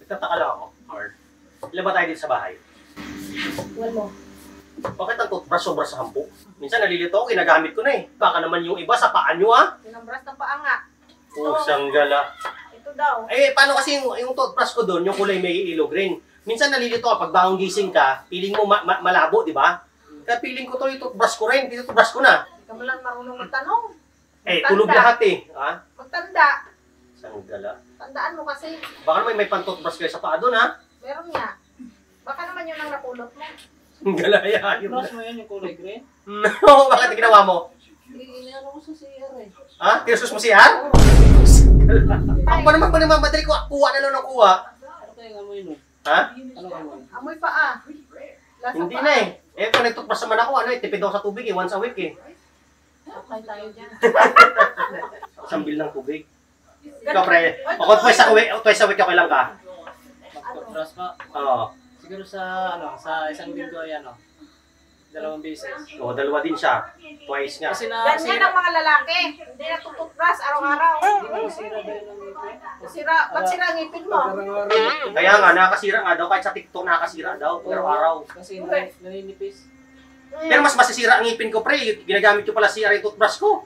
Nagtataka lang ako, Mark. Ilan ba tayo dito sa bahay? Walo. Bakit ang toothbrush sobra sa hampo? Minsan nalilito ako, ginagamit ko na eh. Baka naman yung iba sa paan nyo ah. Tinambras ng paa nga. Pusang gala. Ito daw. Eh, paano kasi yung toothbrush ko doon, yung kulay may yellow green. Minsan nalilito ka, pag bagong gising ka, feeling mo malabo, di ba? Kaya feeling ko to yung toothbrush ko rin, toothbrush ko na. Hindi ka mo lang marunong magtanong. Eh, Magtanda. tulog lahat eh. Ha? Magtanda. Pusang gala. Tandaan mo kasi. Baka naman may pan-toothbrush kayo sa paa doon ha? Meron nga. Baka naman yun ang napulot mo. Ang galaya yun. Brush mo yan yung kulay green? No, bakit ginawa mo? Inano ko sa CR eh. Ha? Tinasus mo siya? Ako pa naman madali ko, kuha na lang ng kuha. Ano kaya nga mo yun? Ha? Ano nga mo yun? Amoy paa. Lasa Hindi paa. na eh. Eh, kung nagtoothbrush naman ako, ano eh, tipid ako sa tubig eh, once a week eh. Okay tayo dyan. Isang bil ng tubig. Ikaw pre, ako twice a week okay lang ka? Mag-brush ka? Oo. Siguro sa isang linggo ay 2 beses. Oo, dalawa din siya. Twice nga. Kasi Ganyan ang mga lalaki. Hindi na tututras araw-araw. Hindi mo masira ba yun ang ngipin? Ba't sira ang ngipin mo? Kaya nga, nakakasira nga daw, kahit sa TikTok nakakasira daw, araw-araw. Kasi naninipis. Pero mas masisira ang ngipin ko pre, ginagamit ko pala CR yung toothbrush ko.